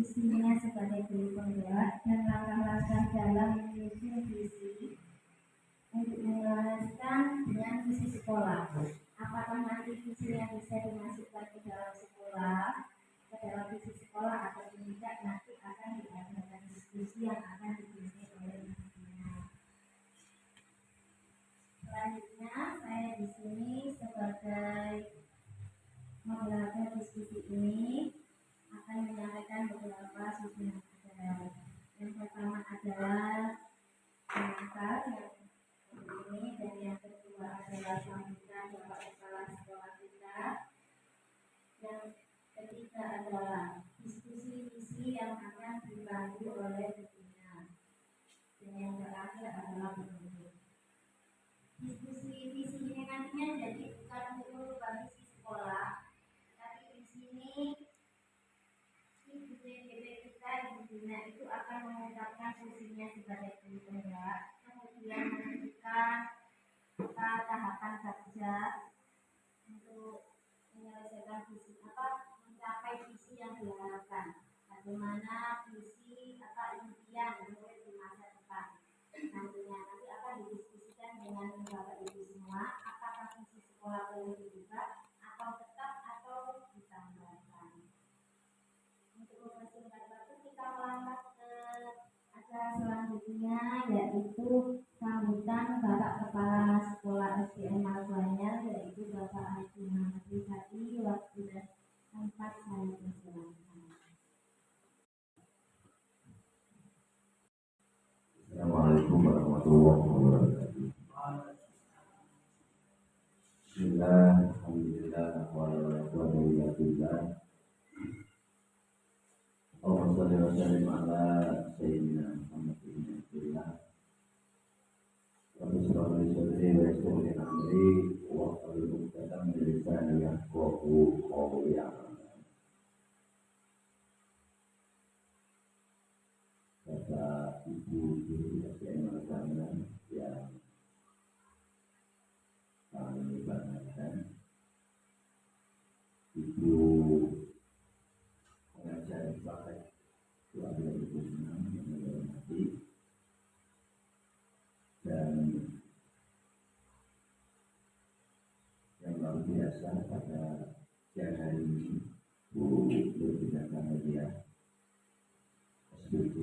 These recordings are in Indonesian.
visinya sebagai guru penggerak dan langkah-langkah dalam menyusun visi untuk menyelaraskan dengan visi sekolah. Apakah nanti visinya bisa dimasukkan ke dalam sekolah, ke dalam visi sekolah atau tidak, nanti akan diadakan diskusi yang akan dipimpin oleh ibunya. Selanjutnya saya di sini sebagai moderator diskusi ini akan menyampaikan beberapa susunan acara. Yang pertama adalah pengantar yang ini, dan yang kedua adalah sambutan Bapak Kepala Sekolah kita. Yang ketiga adalah diskusi visi yang akan dibantu oleh ibunya. Dan yang terakhir adalah penutup. Diskusi visi ini nantinya jadi bukan berupa visi sekolah, tapi di sini ibunya itu akan mengungkapkan fungsinya sebagai guru penggerak, kemudian menentukan tahapan kerja untuk menyelesaikan visi mencapai visi yang diharapkan. Bagaimana visi impian murid di masa depan nantinya nanti akan didiskusikan dengan bapak ibu semua. Apakah visi sekolah boleh dibuka atau tetap atau ditambahkan. Untuk mempersingkat waktu, kita melangkah ke acara selanjutnya, yaitu sambutan Bapak Kepala Sekolah SDN Marganyar, yaitu Bapak Haji Muhammad Rizaki. Waktu dan tempat saya persilakan. Assalamualaikum warahmatullahi wabarakatuh. Bismillah, alhamdulillah, wa ala rasulillah. Allahumma shalli wa sallim ala sayyidina Muhammad bin Abdullah. Rabbi shrah li sadri wa yassir li amri wa hlul 'uqdatam min lisani yafqahu qawli. Bapak Ibu guru SDN Marganyar yang kami banggakan, Ibu pengajar praktek keluarga Ibu Senang yang saya hormati, dan yang luar biasa pada siang hari ini Bu Lutfi Media SBC.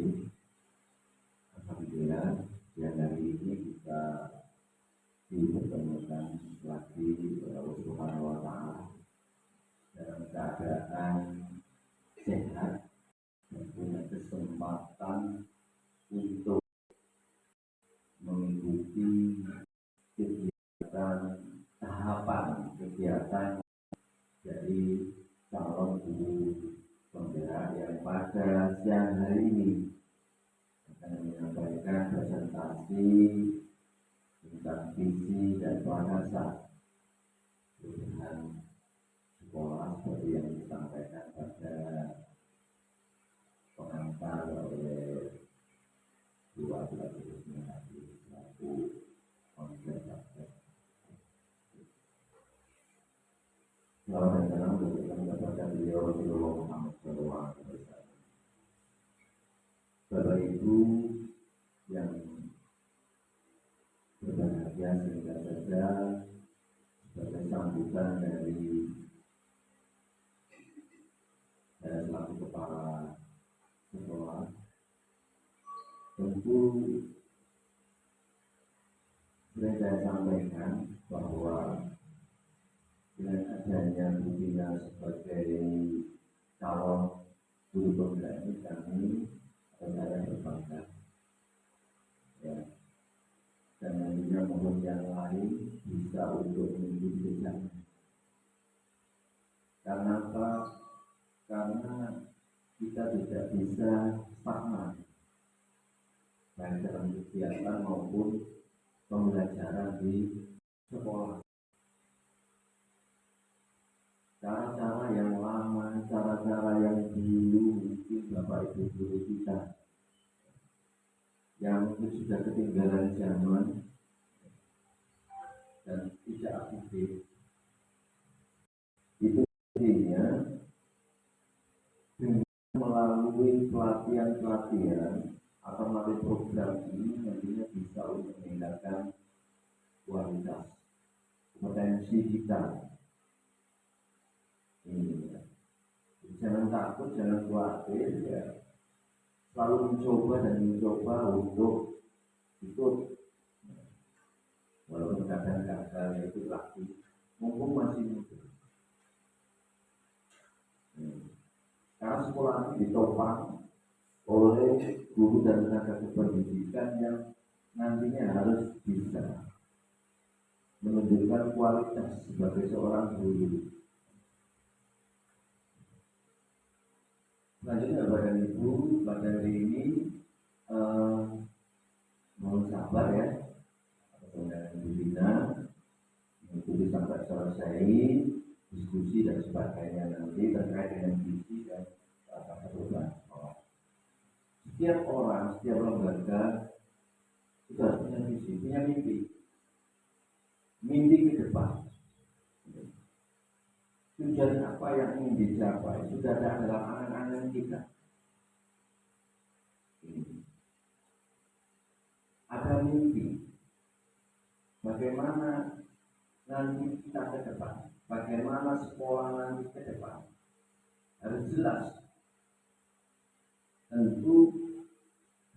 Alhamdulillah siang hari ini kita dipertemukan lagi oleh Allah Subhanahu wa Ta'ala dalam keadaan sehat dan punya kesempatan untuk mengikuti kegiatan tahapan kegiatan dari calon guru penggerak yang pada siang hari ini akan menyampaikan presentasi tentang visi dan prakarsa perubahan sekolah seperti yang disampaikan pada pengantar oleh dua pelajarnya tadi selaku konservator. Selamat dan salam kepada beliau Rasulullah Muhammad SAW. Bapak Ibu yang berbahagia, sehingga saja sebagai sambutan dari saya selaku kepala sekolah, tentu saya sampaikan bahwa dengan adanya Bukina sebagai calon guru penggerak ini, kami saya berbangga, ya, dan nantinya mohon yang lain bisa untuk mengikuti jejaknya. Karena apa? Karena kita tidak bisa stagnan baik dalam kegiatan maupun pembelajaran di sekolah. Cara-cara yang lama, cara-cara yang dulu mungkin Bapak Ibu guru kita yang mungkin sudah ketinggalan zaman dan tidak aktif, itu artinya dengan melalui pelatihan-pelatihan atau melalui program ini nantinya bisa untuk meningkatkan kualitas potensi kita. Ini ya. Jangan takut, jangan khawatir ya. Selalu mencoba untuk ikut, walaupun kadang gagal itu lagi, mumpung masih muda. Karena sekolah ini ditopang oleh guru dan tenaga kependidikan yang nantinya harus bisa menunjukkan kualitas sebagai seorang guru. Selanjutnya Bapak Ibu, pada hari ini mohon sabar ya, dengan Bu Dina mengikuti sampai selesai diskusi dan sebagainya nanti terkait dengan visi dan tata kelola. Setiap orang, setiap lembaga itu harus punya visi, punya mimpi ke depan. Tujuan apa yang ingin dicapai sudah ada dalam angan-angan kita. Ada mimpi. Bagaimana nanti kita ke depan? Bagaimana sekolah nanti ke depan? Harus jelas. Tentu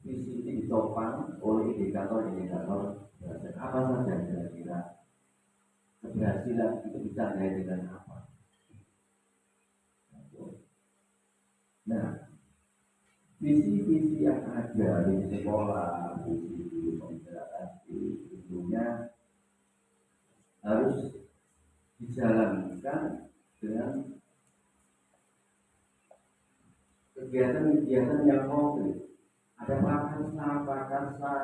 visi ini ditopang oleh indikator-indikator apa saja kira-kira keberhasilan itu bisa dilihat dengan apa. Nah, visi-visi yang ada di sekolah, visi pembelajaran tentunya harus dijalankan dengan kegiatan-kegiatan yang konkret. Ada prakarsa,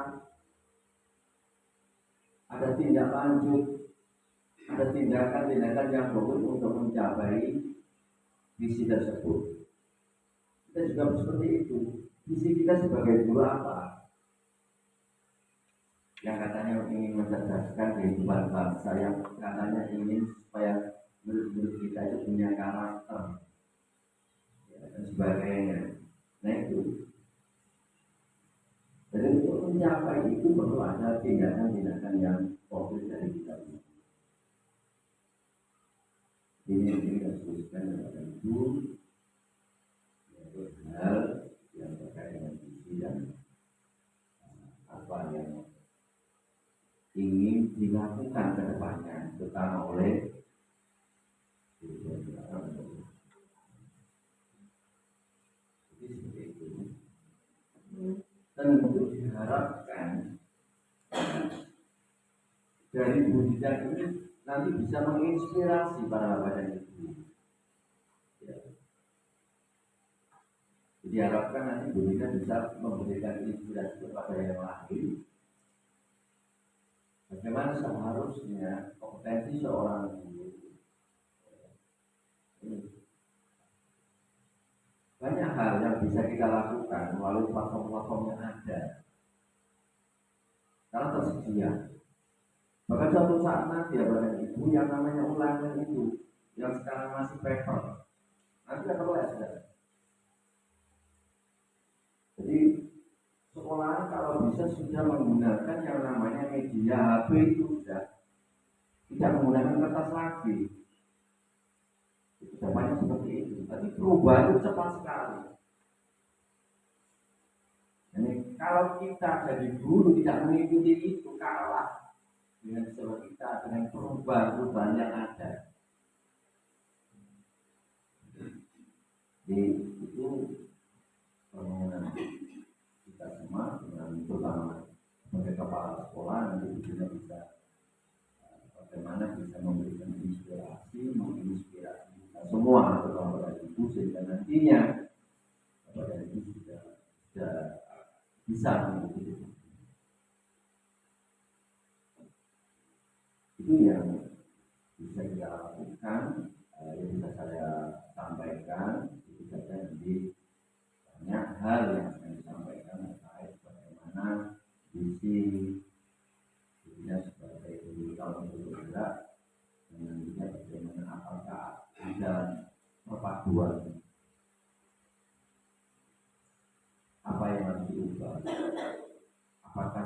ada tindak lanjut, ada tindakan-tindakan yang konkret untuk mencapai visi tersebut. Kita juga seperti itu. Visi kita sebagai guru apa? Yang katanya ingin mencerdaskan kehidupan bangsa, yang katanya ingin supaya murid-murid kita itu punya karakter ya, dan sebagainya. Nah itu. Jadi untuk mencapai itu perlu ada tindakan-tindakan yang konkret dari kita. Ini yang kita sebutkan kepada Ibu. Hal yang terkait dengan visi dan apa yang ingin dilakukan ke depannya, terutama oleh jadi seperti itu. Tentu diharapkan dari budidaya ini nanti bisa menginspirasi para badan ibu. Diharapkan nanti Budina bisa memberikan inspirasi kepada yang lain. Bagaimana seharusnya kompetensi seorang guru. Banyak hal yang bisa kita lakukan melalui platform-platform yang ada. Karena tersedia. Bahkan suatu saat nanti ya Bapak Ibu yang namanya ulangan itu, yang sekarang masih paper, nanti akan les. Jadi sekolah kalau bisa sudah menggunakan yang namanya media HP itu sudah tidak menggunakan kertas lagi. Sudah banyak seperti itu. Tapi perubahan itu cepat sekali. Jadi kalau kita jadi guru tidak mengikuti itu kalah dengan siswa kita dengan perubahan yang ada. Jadi itu permohonan kita semua dengan terutama sebagai kepala sekolah nanti bisa bagaimana bisa memberikan menginspirasi kita semua terutama ibu sehingga nantinya pada ibu sudah bisa mengikuti itu yang bisa kita lakukan, yang bisa saya sampaikan itu saja. Nanti banyak hal yang akan disampaikan terkait bagaimana visi dirinya sebagai guru tahun bergerak dengan juga bagaimana apakah ada perpaduan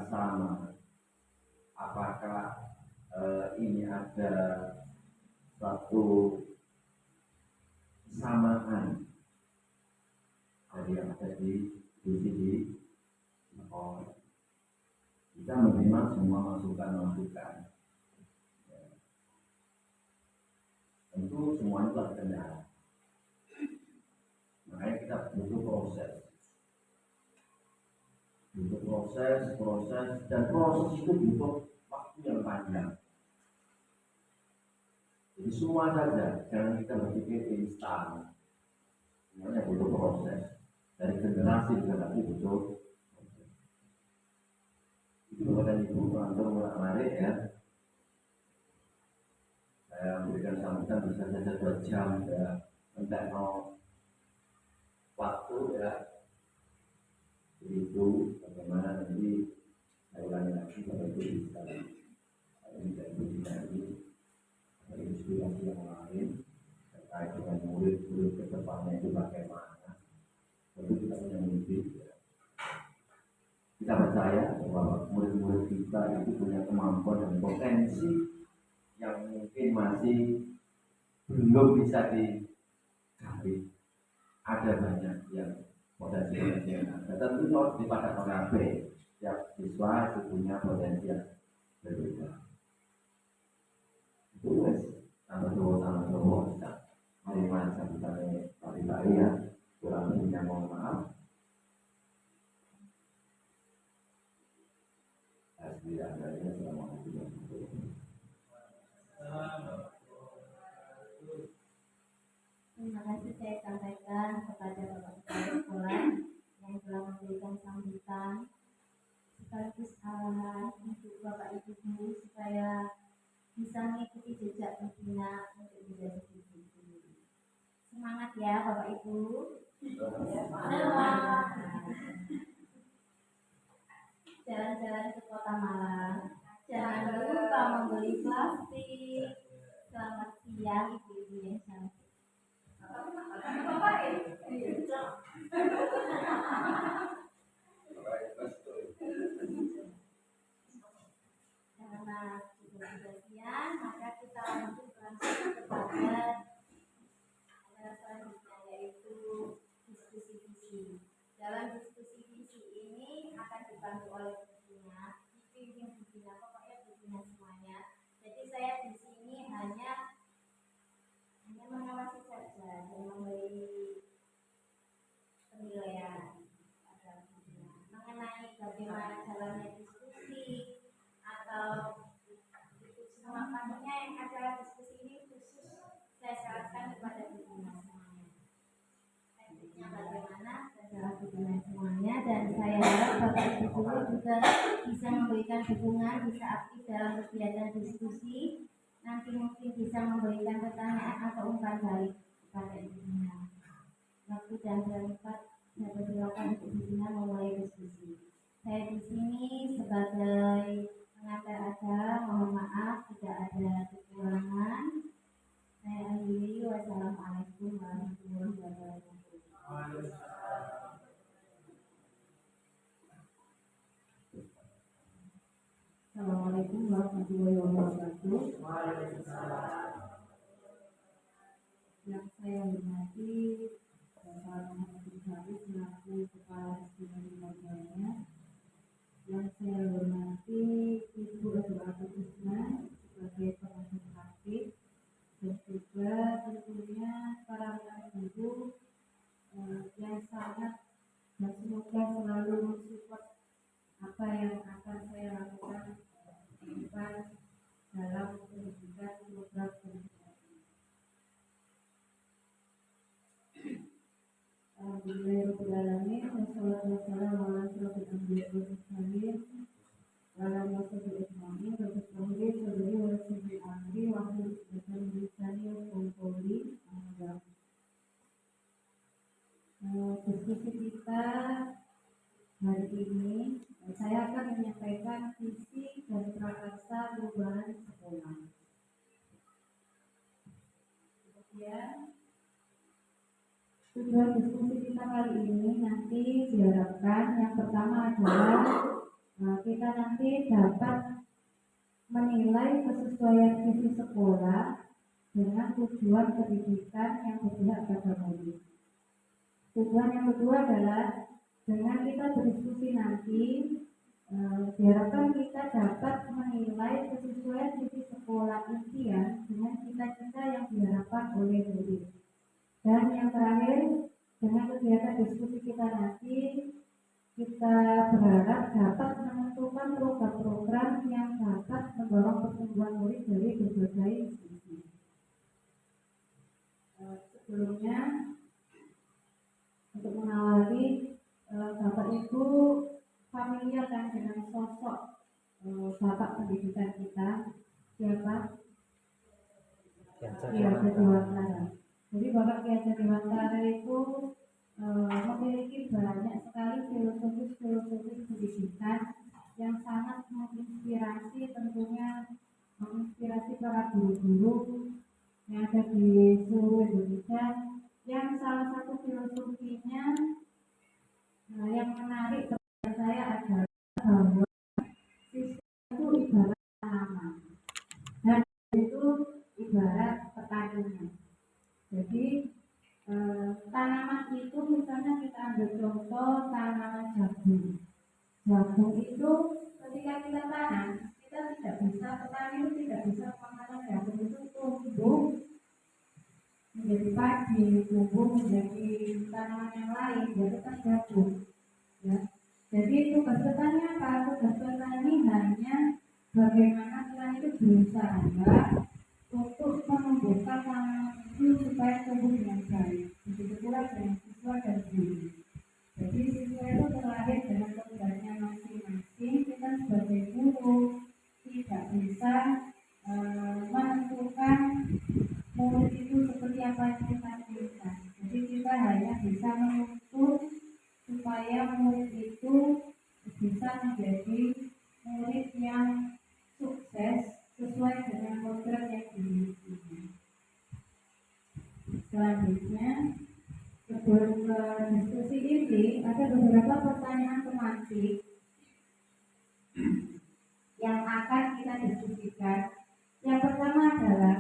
sama? Apakah ini ada satu kesamaan dari yang ada di sekolah? Kita menerima semua masukan-masukan. Ya. Tentu semuanya telah benar. Makanya kita butuh proses. Butuh proses, dan proses itu butuh waktu yang panjang. Jadi semua saja, jangan kita berpikir instan. Semuanya butuh proses. Dari generasi ke generasi butuh proses. Itu bukan ibu langsung menarik ya. Saya memberikan sambutan bisa saja 2 jam ya. Tidak mau waktu ya. Jadi itu bagaimana nanti saya ulangi lagi pada itu bisa. Saya tidak begini lagi. Ada inspirasi yang lain terkait dengan murid-murid ke depannya itu bagaimana. Tentu kita punya mimpi ya. Kita percaya bahwa murid-murid kita itu punya kemampuan dan potensi yang mungkin masih belum bisa digali. Ada banyak yang potensi yang ada. Tentu harus dipakai oleh setiap siswa itu punya potensi yang berbeda. Itu wes tambah dua kita menerima sambutannya tadi ya. Kurang lebihnya mohon maaf. Assalamualaikum warahmatullahi wabarakatuh. Terima kasih saya sampaikan kepada Bapak Kepala Sekolah yang telah memberikan sambutan sekaligus arahan untuk Bapak Ibu supaya bisa mengikuti jejak pembina untuk menjadi guru. Semangat ya Bapak Ibu. Jalan-jalan ke Kota Malang. Jangan lupa membeli plastik. Selamat siang Ibu-ibu yang cantik. Karena sudah siang, maka kita lanjut langsung kepada selanjutnya, yaitu diskusi visi. Dalam diskusi visi ini akan dibantu oleh bukunya, dibimbing bukunya, pokoknya bukunya semuanya. Jadi saya di sini hanya mengawasi saja dan memberi penilaian pada bukunya mengenai bagaimana jalannya diskusi atau semua pandunya yang ada diskusi ini khusus saya serahkan kepada bukunya semuanya. Tekniknya bagaimana terserah bukunya semuanya, dan saya harap Bapak Ibu guru juga bisa memberikan dukungan, bisa aktif dalam kegiatan diskusi. Nanti mungkin bisa memberikan pertanyaan atau umpan balik kepada ibunya. Waktu dan tempat saya persilakan untuk ibunya memulai diskusi. Saya di sini sebagai pengantar acara, mohon maaf tidak ada kekurangan. Saya akhiri, wassalamualaikum warahmatullahi wabarakatuh. Assalamualaikum warahmatullahi wabarakatuh. Yang saya hormati Bapak Muhammad Rizali selaku Kepala Diskusi Lembaga. Yang saya hormati Ibu Atu Isma sebagai pengasuh aktif, dan juga tentunya para guru yang sangat dan semoga selalu mensupport apa yang akan saya lakukan dalam pendidikan program pendidikan. Alhamdulillahirrahmanirrahim. Wassalamualaikum warahmatullahi wabarakatuh. Diskusi kita hari ini, saya akan menyampaikan visi dan prakarsa perubahan sekolah. Kemudian tujuan diskusi kita kali ini nanti diharapkan yang pertama adalah kita nanti dapat menilai kesesuaian visi sekolah dengan tujuan pendidikan yang berpihak pada murid. Tujuan yang kedua adalah dengan kita berdiskusi nanti, diharapkan kita dapat menilai kesesuaian visi sekolah impian dengan cita-cita yang diharapkan oleh murid. Dan yang terakhir, dengan kegiatan diskusi kita nanti, kita berharap dapat menentukan program-program yang dapat mendorong pertumbuhan murid dari berbagai sisi. Sebelumnya, untuk mengawali, Bapak Ibu familiar kan dengan sosok Bapak pendidikan kita, siapa? Ki Hajar Dewantara. Jadi Bapak Ki Hajar Dewantara itu memiliki banyak sekali filosofis pendidikan yang sangat menginspirasi, tentunya menginspirasi para guru-guru yang ada di seluruh Indonesia. Yang salah satu filosofinya yang menarik bagi saya adalah bahwa siswa itu ibarat tanaman dan itu ibarat petaninya. Jadi tanaman itu misalnya kita ambil contoh tanaman jagung. Jagung itu ketika kita tanam, kita tidak bisa, petani itu tidak bisa mengatakan jagung itu tumbuh menjadi padi, tumbuh menjadi tanaman yang lain, jadi kan jagung. Ya. Jadi tugas petani apa? Tugas petani hanya bagaimana petani itu berusaha untuk menumbuhkan tanaman itu supaya tumbuh dengan baik. Begitu pula dengan siswa dan guru. Jadi siswa itu terlahir dengan tugasnya masing-masing. Kita sebagai guru tidak bisa menentukan murid itu seperti apa yang kita inginkan. Jadi kita hanya bisa menuntut supaya murid itu bisa menjadi murid yang sukses sesuai dengan program yang dimiliki. Selanjutnya, sebelum ke diskusi ini ada beberapa pertanyaan tematik yang akan kita diskusikan. Yang pertama adalah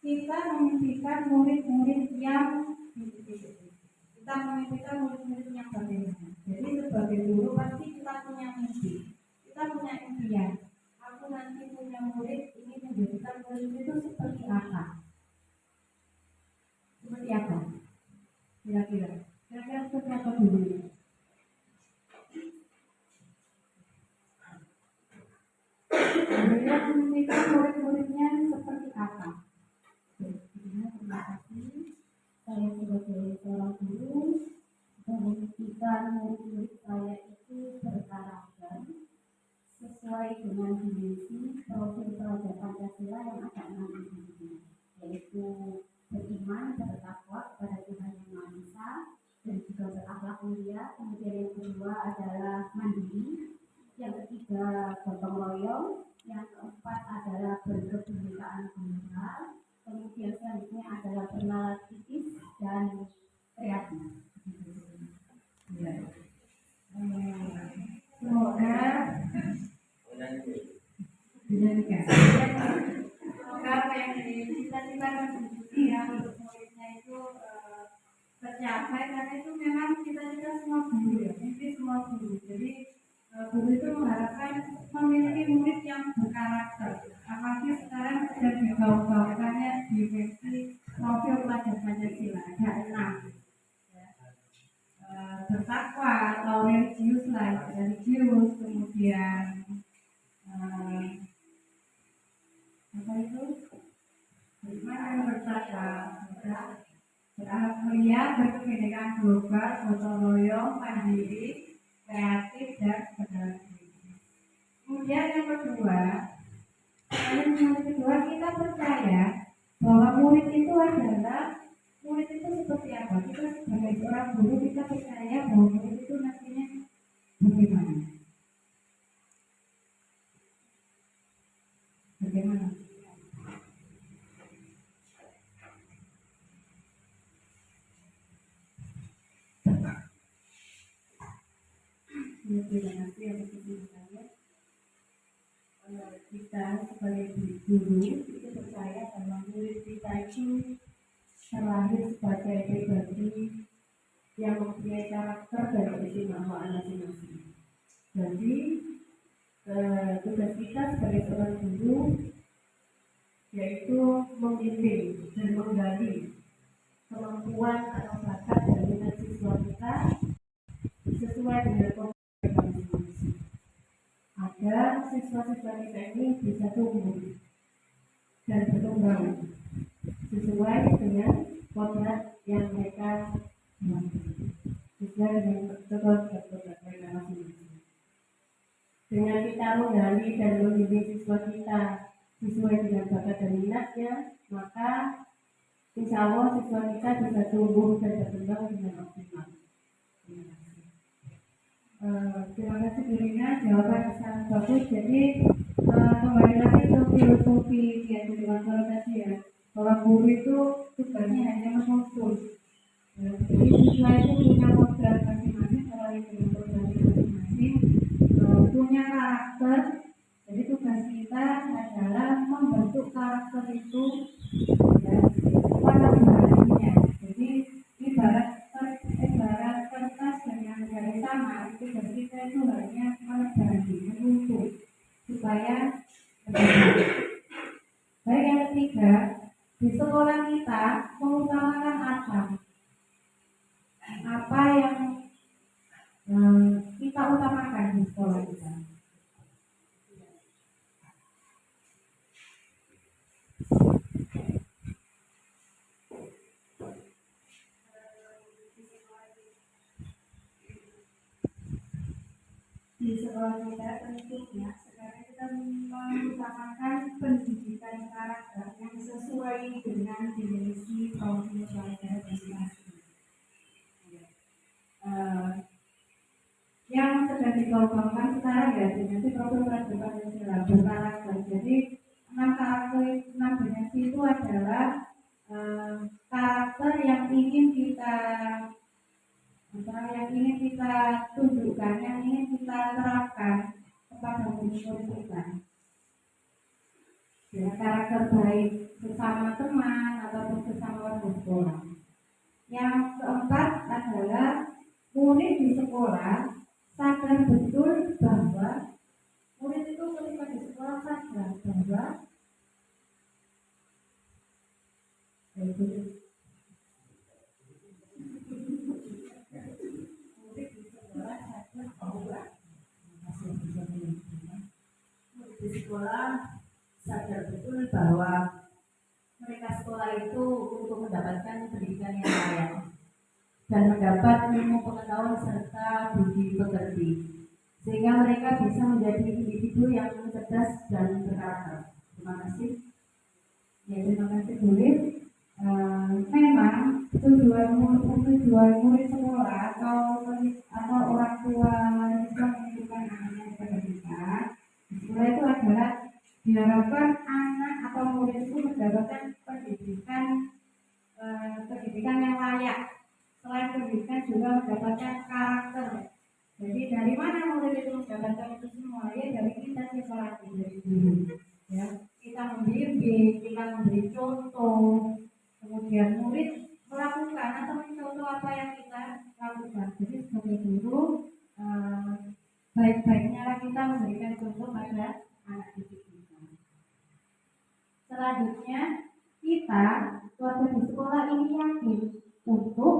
kita memimpikan murid-murid yang bagaimana. Jadi sebagai guru pasti kita punya mimpi, kita punya impian. Aku nanti punya murid ini menjadikan murid itu seperti apa? Seperti apa? Kira-kira seperti apa dulu? Beliau memimpikan murid-muridnya seperti apa? Terima kasih. Saya sebagai seorang guru memimpikan murid-murid saya itu berkarakter sesuai dengan dimensi profil pelajar Pancasila yang ada 6 intinya, yaitu beriman, bertakwa kepada Tuhan Yang Maha Esa dan juga berakhlak mulia. Kemudian yang kedua adalah mandiri, yang ketiga gotong royong, yang keempat adalah berkebinekaan tunggal, kemudian selanjutnya adalah bernalar kritis dan kreatif. Ya. Semoga dinamika. Semoga apa yang dicita-citakan untuk muridnya itu tercapai, karena itu memang cita-cita semua guru ya, mimpi semua guru. Jadi guru itu mengharapkan memiliki murid yang berkarakter. Apalagi sekarang sudah digaung-gaungkannya dimensi profil pelajar Pancasila ada 6. Bertakwa atau religius, kemudian apa itu? Beriman, bertakwa, berakhlak mulia, berkebinekaan global, gotong royong, mandiri, kreatif dan berdamping. Kemudian yang kedua, kita percaya bahwa murid itu seperti apa? Kita sebagai seorang guru kita percaya bahwa murid itu nantinya bagaimana? Bagaimana? Terima kasih atas kesimpulannya. Kita sebagai guru itu percaya bahwa murid kita itu terlahir sebagai pribadi yang mempunyai karakter dan keistimewaan masing-masing. Jadi tugas kita sebagai seorang guru yaitu membimbing dan menggali kemampuan atau bakat dari minat siswa kita sesuai dengan kompetensi masing-masing, agar siswa-siswa kita ini bisa tumbuh dan berkembang sesuai dengan kodrat yang mereka mampu, sesuai dengan kodrat mereka masing-masing. Dengan kita menggali dan membimbing siswa kita sesuai dengan bakat dan minatnya, maka insya Allah siswa kita bisa tumbuh dan berkembang dengan optimal. Terima kasih Bu Rina, jawaban sangat bagus. Jadi kembali lagi ke filosofi yang dijelaskan tadi ya, bahwa guru itu tugasnya hanya menuntun. Jadi siswa itu punya kodrat masing-masing, orang yang punya kodrat masing-masing, punya karakter. Jadi tugas kita adalah membentuk karakter itu ya, pada pribadinya. Jadi ibarat kertas dengan garis sama, tugas kita itu hanya menebani, menuntut supaya benar. Baik, yang ketiga, di sekolah kita mengutamakan apa? Apa yang kita utamakan di sekolah kita? Di sekolah kita tentunya sekarang kita mengutamakan pendidikan karakter yang sesuai dengan definisi profil pelajar masing-masing. Yang sedang dikembangkan sekarang ya dimensi profil pelajar Pancasila berkarakter. Jadi 6 dimensi itu adalah karakter yang ingin kita tunjukkan, yang ingin kita terapkan kepada murid-murid kita. Ya, karakter baik sesama teman ataupun sesama warga sekolah. Yang keempat adalah murid di sekolah sadar betul bahwa murid itu ketika di sekolah sadar bahwa di sekolah sadar betul bahwa mereka sekolah itu untuk mendapatkan pendidikan yang layak dan mendapat ilmu pengetahuan serta budi pekerti, sehingga mereka bisa menjadi individu yang cerdas dan berkarakter. Terima kasih. Ya, terima kasih Bu Rin. Memang tujuan murid sekolah atau orang tua siswa menitipkan anaknya kepada kita sekolah itu adalah diharapkan anak atau murid itu mendapatkan pendidikan yang layak. Selain pendidikan juga mendapatkan karakter. Jadi dari mana murid itu mendapatkan itu semua? Ya dari kita siswa, dari guru. Ya, kita membimbing, kita memberi contoh. Kemudian murid melakukan atau mencontoh apa yang kita lakukan. Jadi sebagai guru, baik-baiknya kita memberikan contoh pada anak didik kita. Selanjutnya, kita keluarga di sekolah ini yakin untuk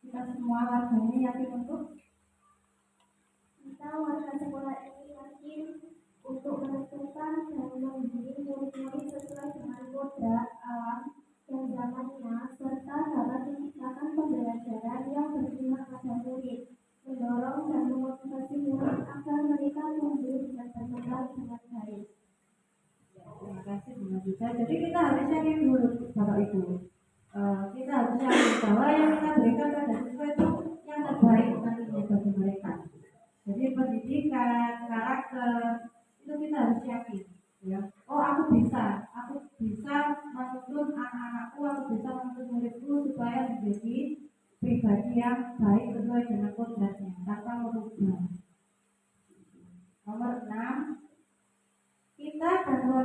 kita semua warganya yakin untuk Kita warga sekolah ini yakin untuk menentukan dan membimbing murid-murid sesuai dengan kodrat alam dan zamannya, serta dapat menciptakan pembelajaran yang berpihak pada murid, mendorong dan memotivasi murid agar mereka tumbuh dan berkembang dengan baik. terima kasih Bu Nabila. Jadi kita harus yakin dulu Bapak Ibu. Kita harus yakin bahwa yang kita berikan pada siswa itu yang terbaik nantinya bagi mereka. Jadi pendidikan, karakter itu kita harus yakin. Ya. Oh, aku bisa menuntun anak-anakku, aku bisa menuntun muridku supaya menjadi pribadi yang baik sesuai dengan kodratnya tanpa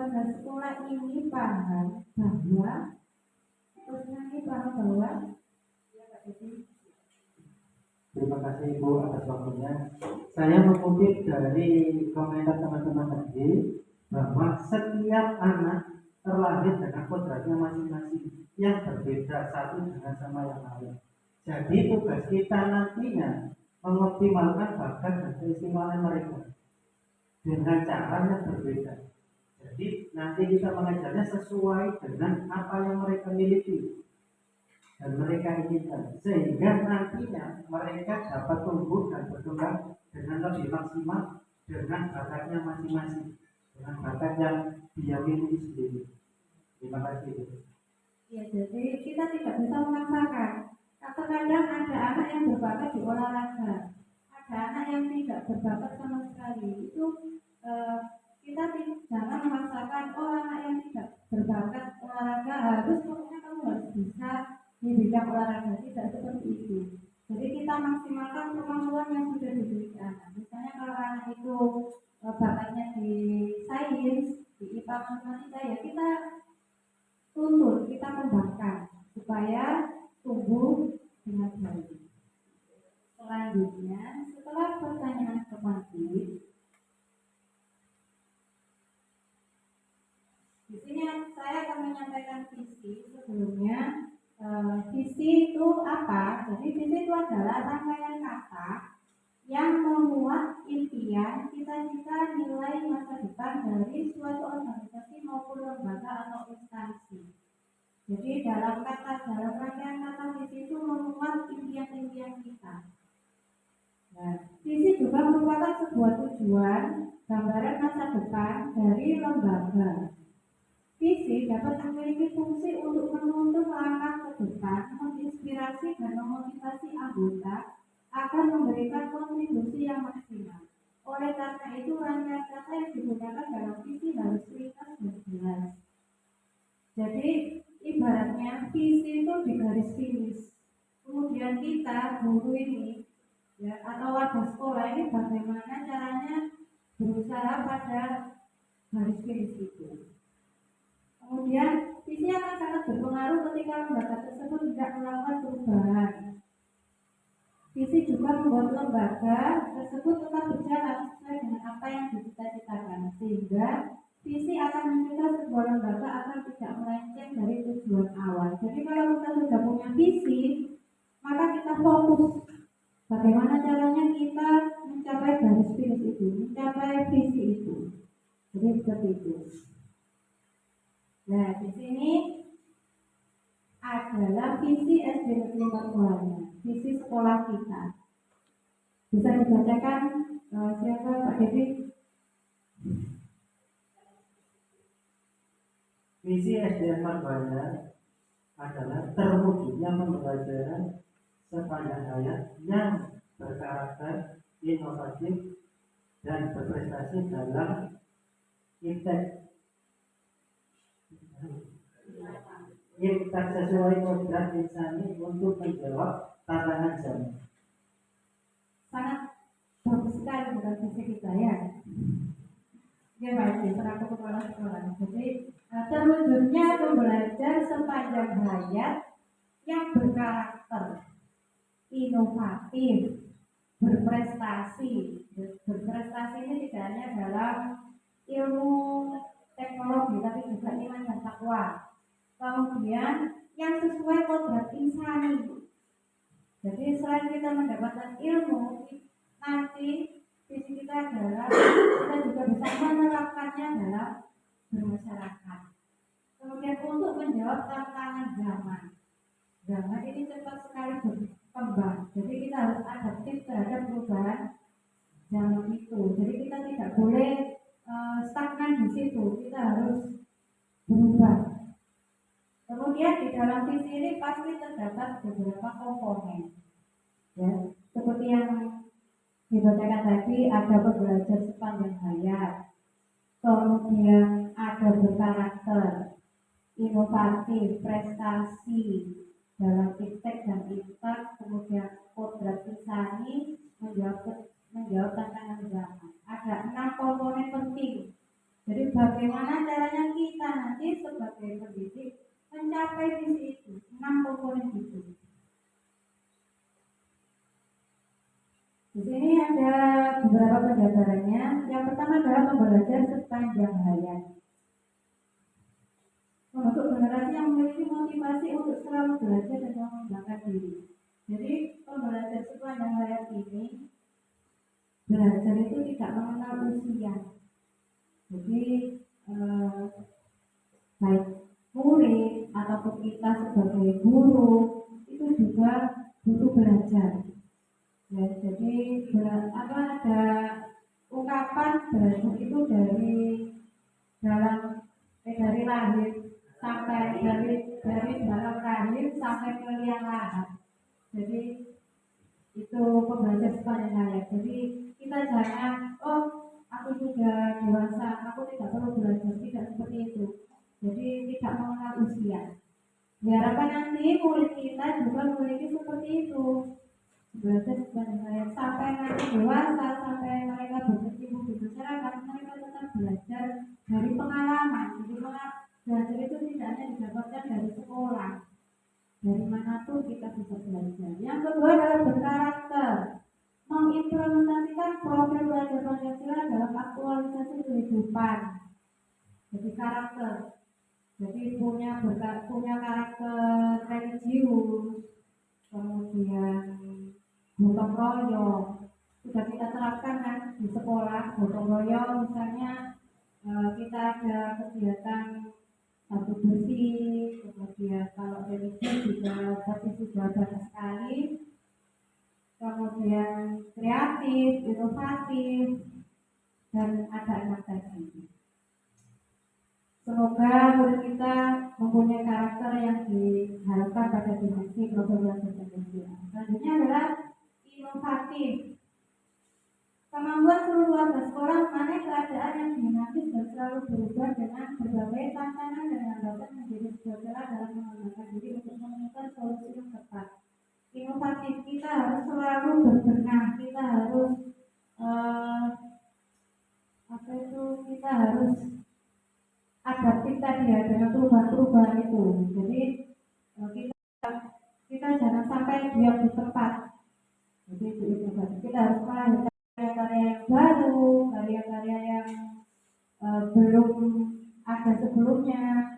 warga sekolah ini paham bahwa ya Pak Desi. Terima kasih Ibu atas waktunya. Saya mengutip dari komentar teman-teman tadi bahwa setiap anak terlahir dengan kodratnya masing-masing yang berbeda satu dengan sama yang lain. Jadi tugas kita nantinya mengoptimalkan bakat dan keistimewaan mereka dengan cara yang berbeda. Jadi nanti kita mengajarnya sesuai dengan apa yang mereka miliki dan mereka inginkan, sehingga nantinya mereka dapat tumbuh dan berkembang dengan lebih maksimal dengan bakatnya masing-masing, dengan bakat yang dia miliki sendiri. Terima kasih. Ya, jadi kita tidak bisa memaksakan. Kadang-kadang ada anak yang berbakat di olahraga, ada anak yang tidak berbakat sama sekali. Itu kita jangan memaksakan, oh anak yang tidak berbakat olahraga harus pokoknya kamu harus bisa di bidang olahraga. Tidak seperti itu. Jadi kita maksimalkan kemampuan yang sudah dimiliki anak. Misalnya kalau anak itu bakatnya di sains, di IPA, matematika, ya kita tuntut, kita kembangkan supaya tumbuh dengan baik. Selanjutnya, setelah pertanyaan kemarin, di sini saya akan menyampaikan visi. Sebelumnya, visi itu apa? Jadi visi itu adalah rangkaian kata yang memuat impian, cita-cita, nilai masa depan dari suatu organisasi maupun lembaga atau instansi. Jadi dalam rangkaian kata visi itu memuat impian-impian kita. Nah, visi juga merupakan sebuah tujuan, gambaran masa depan dari lembaga. Visi dapat memiliki fungsi untuk menuntun langkah ke depan, menginspirasi dan memotivasi anggota akan memberikan kontribusi yang maksimal. Oleh karena itu, rangkaian kata yang digunakan dalam visi harus ringkas dan jelas. Jadi, ibaratnya visi itu di garis finish. Kemudian kita, guru ini, ya, atau warga sekolah ini bagaimana caranya berusaha pada garis finish itu. Kemudian, visi akan sangat berpengaruh ketika lembaga tersebut tidak melakukan perubahan. Visi juga membuat lembaga tersebut tetap berjalan sesuai dengan apa yang dicita-citakan, sehingga visi akan mencegah sebuah lembaga akan tidak melenceng dari tujuan awal. Jadi kalau kita sudah punya visi, maka kita fokus bagaimana caranya kita mencapai garis finish itu, mencapai visi itu. Jadi seperti itu. Nah, di sini adalah visi SD Negeri Mercubuana, visi sekolah kita. Bisa dibacakan siapa Pak Devi? Visi SDN Mercubuana adalah terwujudnya pembelajaran sepanjang hayat yang berkarakter inovatif dan berprestasi dalam impact sesuai kodrat insani untuk menjawab tantangan zaman. Sangat bagus sekali bukan visi kita ya. Ya baik, selaku kepala sekolah. Jadi terwujudnya pembelajar sepanjang hayat yang berkarakter inovatif, berprestasi. Berprestasi ini tidak hanya dalam ilmu teknologi, tapi juga iman dan takwa. Kemudian yang sesuai kodrat insani. Jadi selain kita mendapatkan ilmu, nanti visi kita adalah kita juga bisa menerapkannya dalam bermasyarakat. Kemudian untuk menjawab tantangan zaman. Zaman ini cepat sekali berkembang. Jadi kita harus adaptif terhadap perubahan zaman itu. Jadi kita tidak boleh stagnan di situ. Kita harus berubah. Kemudian di dalam visi ini pasti terdapat beberapa komponen, ya, seperti yang dibacakan tadi, ada pembelajar sepanjang hayat, kemudian ada berkarakter, inovatif, prestasi dalam iptek dan impact, kemudian kodrat insani, menjawab tantangan zaman. Ada 6 komponen penting. Jadi bagaimana caranya kita nanti sebagai pendidik mencapai visi itu, 6 komponen itu. Di sini ada beberapa penjabarannya. Yang pertama adalah pembelajaran sepanjang hayat. Membentuk generasi yang memiliki motivasi untuk selalu belajar dan mengembangkan diri. Jadi pembelajaran sepanjang hayat ini, belajar itu tidak mengenal usia. Jadi baik murid ataupun kita sebagai guru itu juga butuh belajar. Ya, jadi ada ungkapan belajar itu dari lahir sampai dari dalam rahim sampai ke liang lahat. Jadi itu pembelajaran sepanjang hayat. Jadi kita jangan aku sudah dewasa, aku tidak perlu belajar, tidak seperti itu. Jadi tidak mengenal usia. Diharapkan nanti murid kita juga memiliki seperti itu. Belajar sepanjang hayat sampai nanti dewasa, sampai mereka berkecimpung di masyarakat, mereka tetap belajar dari pengalaman. Jadi belajar itu tidak hanya didapatkan dari sekolah, dari manapun kita bisa belajar. Yang kedua adalah berkarakter, mengimplementasikan profil belajar Pancasila dalam aktualisasi kehidupan. Jadi karakter, jadi punya karakter religius, kemudian gotong royong sudah kita terapkan kan di sekolah. Gotong royong misalnya kita ada kegiatan satu bersih, kemudian kalau religius juga tapi sudah banyak sekali, kemudian kreatif, inovatif, dan ada 6 tadi. Semoga murid kita mempunyai karakter yang diharapkan pada dimensi global belajar Pancasila. Selanjutnya adalah inovatif. Kemampuan seluruh warga sekolah mengenai keadaan yang dinamis dan selalu berubah dengan berbagai tantangan dan hambatan menjadi sebuah celah dalam mengembangkan diri untuk menemukan solusi yang tepat. Inovatif, kita harus selalu berbenah, kita harus kita harus adaptif tadi ya dengan perubahan-perubahan itu. Jadi kita jangan sampai diam di tempat. Jadi kita harus melahirkan karya-karya yang baru, karya-karya yang belum ada sebelumnya.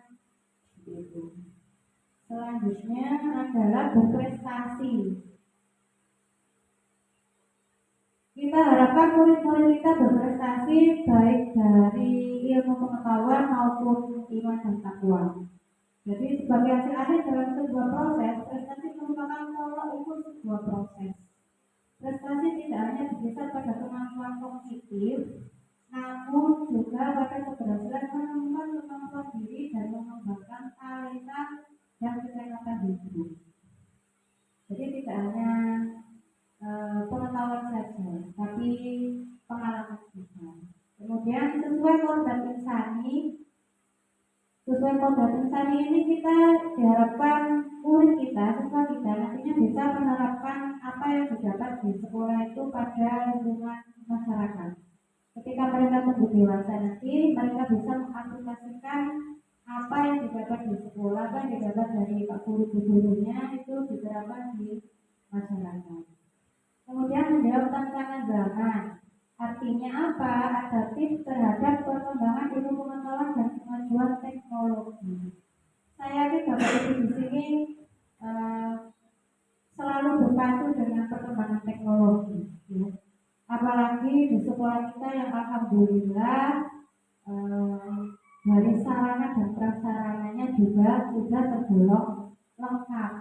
Gitu. Selanjutnya adalah berprestasi. Kita harapkan murid-murid kita berprestasi baik dari ilmu pengetahuan maupun iman dan takwa. Jadi sebagai hasil akhir dalam sebuah proses, prestasi merupakan tolak ukur sebuah proses. Prestasi tidak hanya berdasar pada kemampuan kognitif, namun juga pada keberhasilan menemukan kemampuan diri dan mengembangkan talenta dan kesehatan hidup. Jadi tidak hanya pengetahuan saja, tapi pengalaman juga. Kemudian sesuai kodrat insani ini kita diharapkan murid kita, siswa kita nantinya bisa menerapkan apa yang didapat di sekolah itu pada lingkungan masyarakat. Ketika mereka tumbuh dewasa nanti, mereka bisa mengaplikasikan apa yang didapat di sekolah, apa yang didapat dari pak guru-gurunya itu diterapkan di masyarakat. Kemudian menjawab tantangan zaman. Artinya apa? Adaptif terhadap perkembangan ilmu pengetahuan dan kemajuan teknologi. Saya yakin Bapak Ibu di sini selalu berpacu dengan perkembangan teknologi. Ya. Apalagi di sekolah kita yang alhamdulillah dari sarana dan prasarananya juga sudah tergolong lengkap.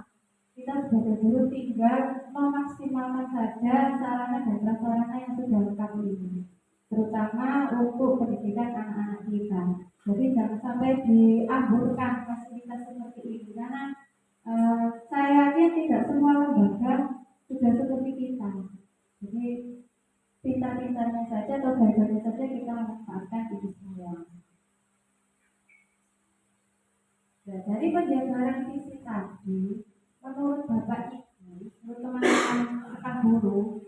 Kita sebagai guru tinggal memaksimalkan saja sarana dan prasarana yang sudah lengkap ini, terutama untuk pendidikan anak-anak kita. Jadi jangan sampai diamburkan fasilitas seperti ini, karena saya yakin tidak semua lembaga sudah seperti kita. Jadi pintar-pintarnya saja atau baik-baiknya saja kita memanfaatkan itu semua. Nah, dari penjabaran visi tadi, menurut Bapak Ibu, menurut teman-teman rekan guru,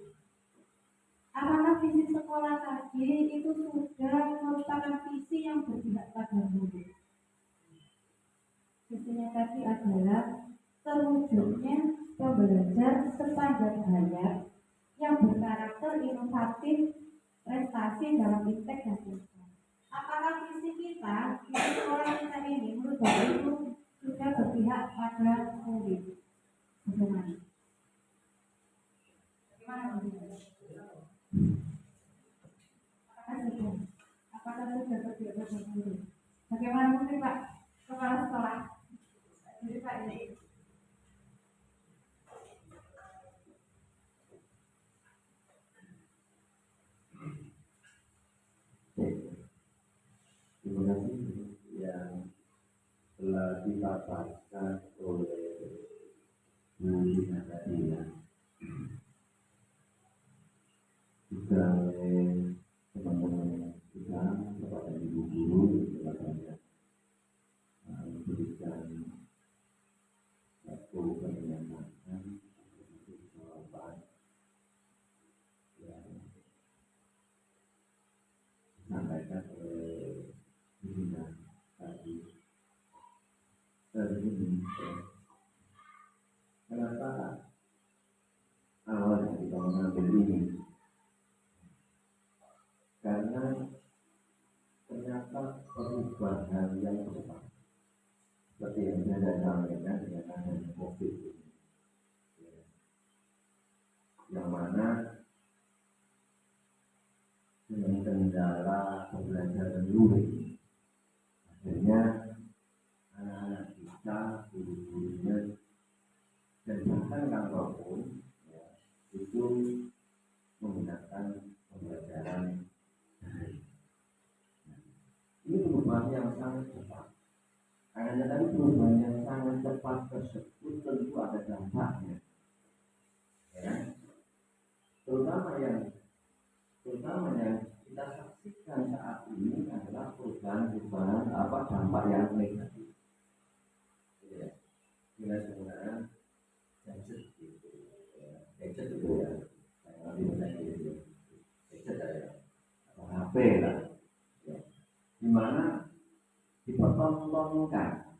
apakah visi sekolah tadi itu sudah merupakan visi yang berbicara sepanjang hayat yang berkarakter inovatif, prestasi dalam impact dan impact. Apakah visi kita di sekolah kita ini menurut Bapak Ibu sudah berpihak pada murid? Bagaimana? Bagaimana menurut? Apakah sudah berpihak pada murid? Bagaimana mungkin Pak Kepala Sekolah? Jadi Pak ini. Terima kasih yang telah dipaparkan oleh Bu Dina tadi ya. Juga oleh teman-teman kita kepada ibu guru yang telah banyak memberikan satu pernyataan jawaban yang disampaikan oleh Bu Dina tadi. Ini kenapa awalnya kita mengambil ini? Karena ternyata perubahan yang cepat seperti yang saya sampaikan dengan adanya COVID ini, yang mana dengan kendala pembelajaran luring, akhirnya anak-anak kita, guru-gurunya, dan bahkan kantor pun ya, itu menggunakan pembelajaran daring. Ini perubahan yang sangat cepat. Karena tadi perubahan yang sangat cepat tersebut tentu ada dampaknya, ya. Terutama yang kita saksikan saat ini adalah perubahan dampak yang negatif. Ya, bila sebenarnya gadget itu ya, saya ngerti bahasa Inggris, gadget ya, atau HP lah, ya, di mana dipertontonkan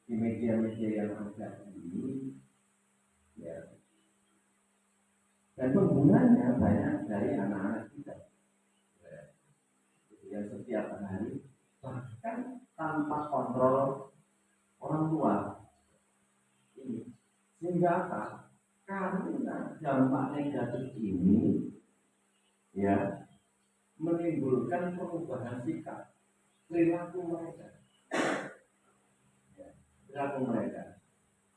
di media-media yang ada ini, ya, dan penggunanya banyak dari anak-anak kita, ya, yang setiap hari bahkan tanpa kontrol orang tua ini, sehingga apa? Karena dampak negatif ini ya menimbulkan perubahan sikap perilaku mereka, ya, perilaku mereka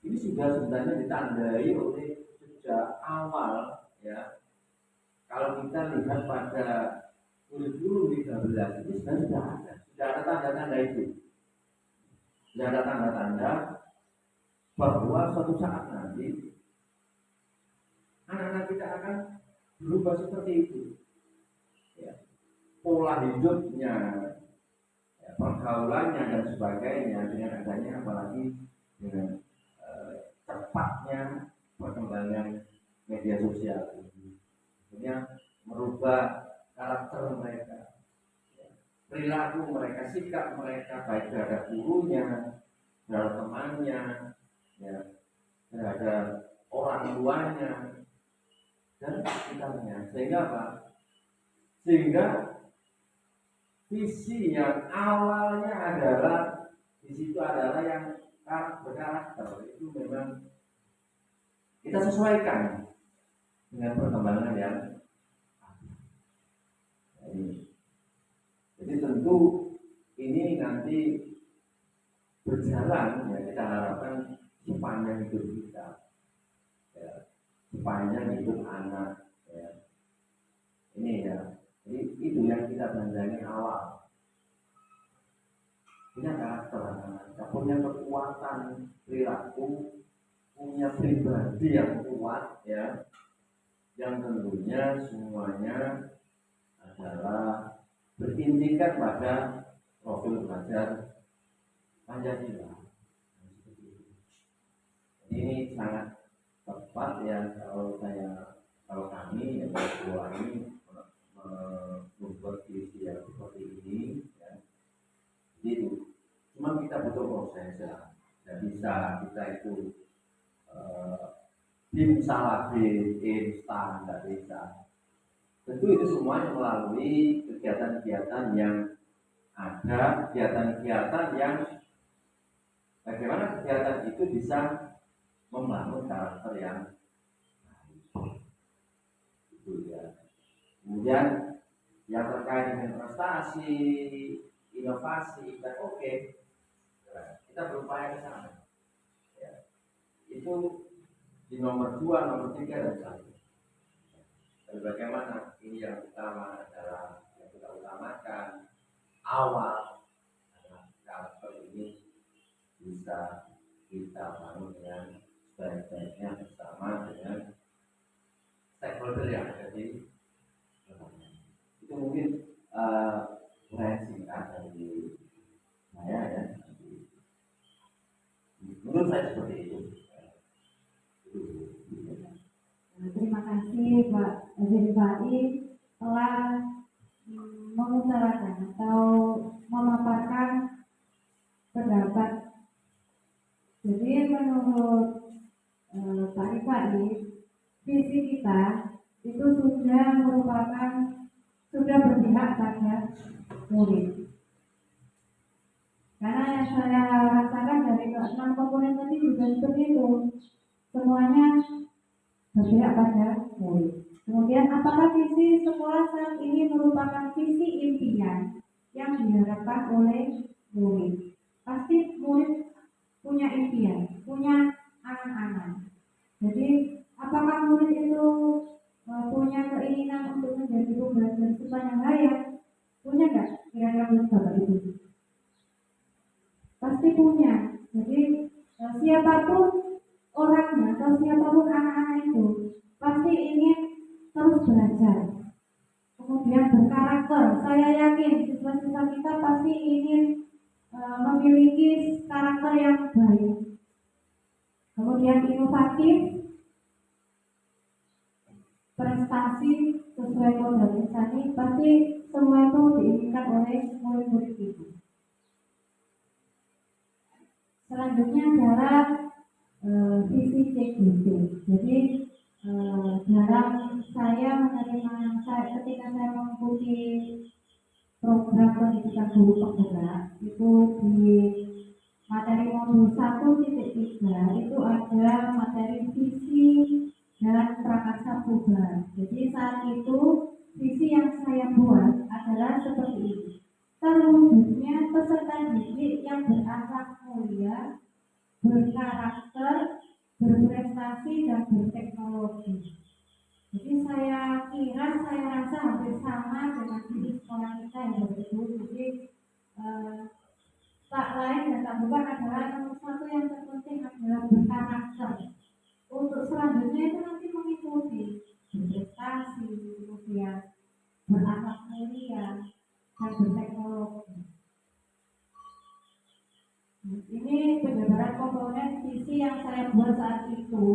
ini sudah sebenarnya ditandai oleh sejak awal, ya. Kalau kita lihat pada kurikulum 13 ini sudah ada tanda-tanda itu. Sudah ada tanda-tanda bahwa suatu saat nanti anak-anak kita akan berubah seperti itu, ya. Pola hidupnya, ya, pergaulannya dan sebagainya, dengan adanya apalagi dengan cepatnya perkembangan media sosial ini, akhirnya merubah karakter mereka, ya, perilaku mereka, sikap mereka, baik terhadap gurunya, terhadap temannya, ya, terhadap orang tuanya dan sekitarnya. Sehingga apa? Sehingga visi yang awalnya adalah yang berkarakter itu memang kita sesuaikan dengan perkembangan yang ada. Jadi tentu ini nanti berjalan, ya, kita harapkan sepanjang hidup kita, ya, sepanjang hidup anak, ya. Ini ya, jadi itu yang kita bandingkan awal. Punya karakter anak-anak, punya kekuatan perilaku, punya pribadi yang kuat, ya, yang tentunya semuanya adalah berintikan pada profil belajar Pancasila. Ini sangat tepat ya kalau kami yang sekolah ini membuat visi yang seperti ini, ya. Itu cuma kita butuh proses, ya. Tidak bisa kita itu dimsalabim, instan, nggak bisa. Tentu itu semuanya melalui kegiatan-kegiatan yang ada, kegiatan-kegiatan yang bagaimana kegiatan itu bisa membangun karakter yang baik. Itu ya. Kemudian yang terkait dengan prestasi, inovasi, dan oke, kita berupaya ke sana. Ya. Itu di nomor 2, nomor 3 dan 1. Dan bagaimana ini yang utama adalah yang kita utamakan awal adalah karakter ini bisa kita bangun dengan sebaik-baiknya bersama dengan stakeholder yang ada di dalamnya. Itu mungkin singkat dari saya ya. Menurut saya seperti itu. Terima kasih Pak Zirfai telah mengutarakan atau memaparkan pendapat. Jadi menurut Pak Rifai, visi kita itu sudah berpihak pada murid. Karena yang saya rasakan dari 6 komponen tadi juga seperti itu, semuanya berpihak pada murid. Kemudian apakah visi sekolah saat ini merupakan visi impian yang diharapkan oleh murid? Pasti murid punya impian, punya angan-angan. Jadi apakah murid itu punya keinginan untuk menjadi pembelajar sepanjang hayat? Punya nggak? Kira-kira menurut Bapak Ibu? Pasti punya. Jadi siapapun orangnya atau siapapun anak-anak itu pasti ingin terus belajar, kemudian berkarakter. Saya yakin siswa-siswa kita pasti ingin memiliki karakter yang baik, kemudian inovatif, prestasi sesuai kodrat insani. Pasti semua itu diinginkan oleh murid-murid itu. Selanjutnya adalah visi CGT. Jadi dalam ketika saya mengikuti program pendidikan guru penggerak itu di materi modul 1.3 itu ada materi visi dan prakarsa perubahan. Jadi saat itu visi yang saya buat adalah seperti ini: terwujudnya peserta didik yang berakhlak mulia, berkarakter, berprestasi, dan berteknologi. Jadi saya rasa hampir sama dengan visi sekolah kita yang begitu. Jadi tak lain dan tak bukan adalah nomor 1 yang terpenting adalah berkarakter. Untuk selanjutnya itu nanti mengikuti berprestasi, kemudian berakhlak mulia, dan berteknologi. Ini penjabaran komponen visi yang saya buat saat itu.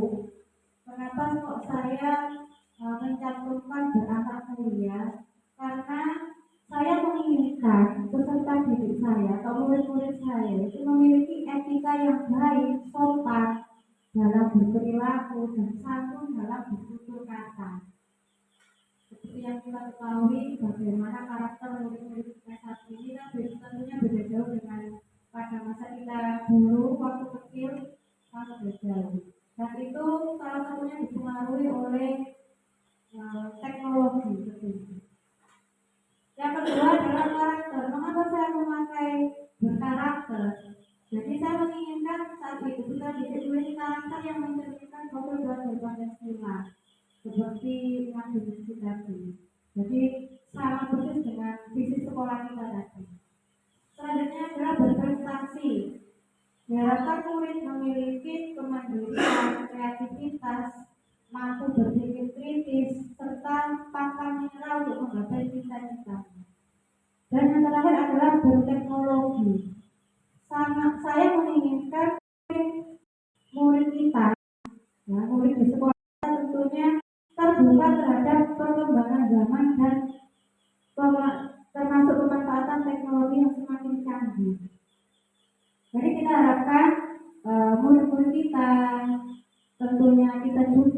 Kenapa kok saya mencantumkan berakhlak mulia? Karena saya menginginkan peserta didik saya atau murid-murid saya itu memiliki etika yang baik, sopan dalam berperilaku, dan santun dalam bertutur kata. Seperti yang kita ketahui, bagaimana karakter murid-murid kita saat ini kan tentunya beda jauh dengan pada masa kita dulu waktu kecil, sangat beda jauh. Dan itu salah satunya dipengaruhi oleh teknologi tentunya. Yang kedua adalah karakter. Mengapa saya memakai berkarakter? Jadi saya menginginkan saat itu kita memiliki karakter yang mencerminkan profil dan Pancasila seperti yang dimensi tadi. Jadi sama persis dengan visi sekolah kita tadi. Selanjutnya adalah berprestasi. Diharapkan murid memiliki kemandirian, kreativitas, mampu berpikir kritis, serta pantang menyerah untuk menggapai cita-cita. Dan yang terakhir adalah berteknologi. Saya menginginkan murid kita, ya, murid di sekolah tentunya terbuka terhadap perkembangan zaman dan termasuk pemanfaatan teknologi yang semakin canggih. Jadi kita harapkan murid-murid kita, tentunya kita juga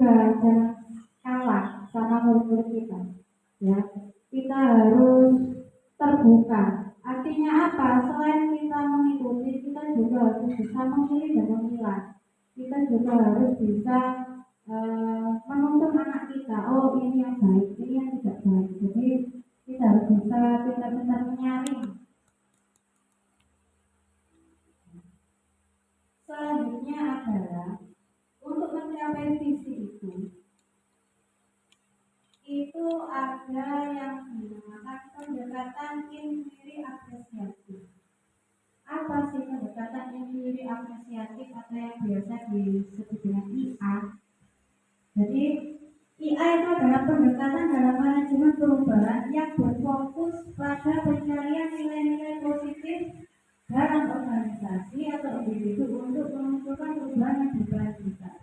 selain kita mengikuti, kita juga harus bisa memilih dan memilah. Kita juga harus bisa menuntun anak kita, oh ini yang baik, ini yang tidak baik. Jadi kita harus bisa benar-benar menyaring. Selanjutnya adalah untuk mencapai visi itu ada yang dinamakan pendekatan empiri apresiatif. Apa sih pendekatan empiri apresiatif atau yang biasa disebut dengan IA? Jadi IA itu adalah pendekatan dalam manajemen perubahan yang berfokus pada pencarian nilai-nilai positif dalam organisasi atau individu untuk memunculkan perubahan yang berkelanjutan.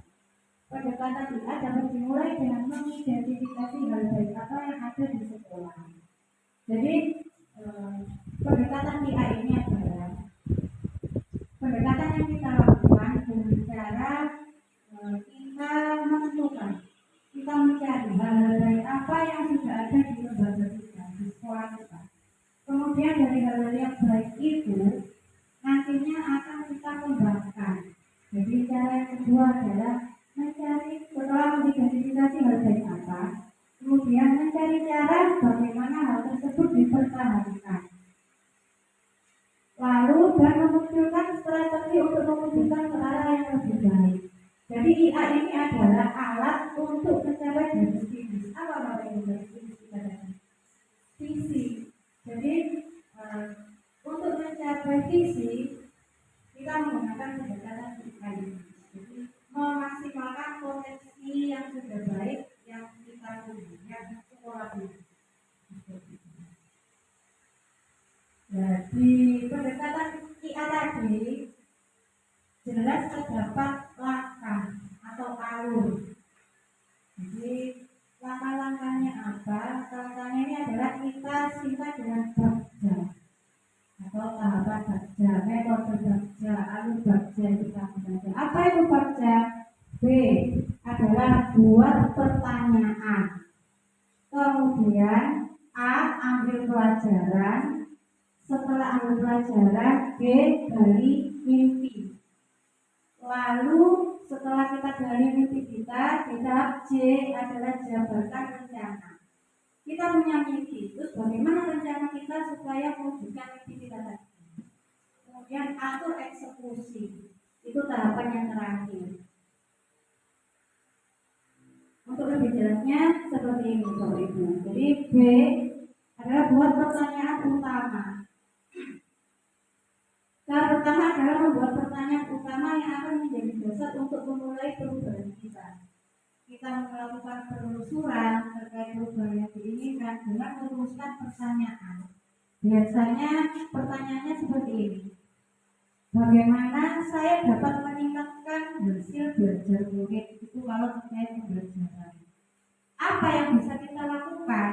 Pendekatan IA dapat dimulai dengan mengidentifikasi hal baik apa yang ada di sekolah. Jadi pendekatan IA ini adalah pendekatan yang kita lakukan dengan cara kita menentukan, kita mencari hal-hal baik apa yang sudah ada di lembaga kita, di sekolah kita. Kemudian dari hal-hal yang baik itu nantinya akan kita kembangkan. Jadi cara yang kedua adalah mencari, setelah mengidentifikasi hal baik apa, kemudian mencari cara bagaimana hal tersebut dipertahankan. Lalu dan memunculkan strategi untuk mewujudkan ke arah yang lebih baik. Jadi IA ini adalah alat untuk mencapai visi. Apa maknanya visi kita tadi? Visi. Jadi untuk mencapai visi kita menggunakan pendekatan IA ini. Jadi memaksimalkan potensi yang sudah baik yang kita punya, yang sekolah punya. Jadi pendekatan IA tadi jelas terdapat langkah atau alur. Jadi langkah-langkahnya apa? Langkahnya ini adalah kita singkat dengan bagja atau tahapan bagja, metode bagja, alur bagja kita membaca. Apa itu bagja? B adalah buat pertanyaan. Kemudian A ambil pelajaran. Setelah ambil pelajaran, B gali mimpi. Lalu setelah kita gali mimpi kita, di tahap J adalah jabatan rencana. Kita punya mimpi, terus bagaimana rencana kita supaya mewujudkan mimpi kita tadi. Kemudian atur eksekusi, itu tahapan yang terakhir. Untuk lebih jelasnya seperti ini Bapak Ibu. Jadi B adalah buat pertanyaan utama. Cara pertama adalah membuat pertanyaan utama yang akan menjadi dasar untuk memulai perubahan kita. Kita melakukan penelusuran terkait perubahan yang diinginkan dengan merumuskan pertanyaan. Biasanya pertanyaannya seperti ini. Bagaimana saya dapat meningkatkan hasil belajar murid itu kalau terkait pembelajaran? Apa yang bisa kita lakukan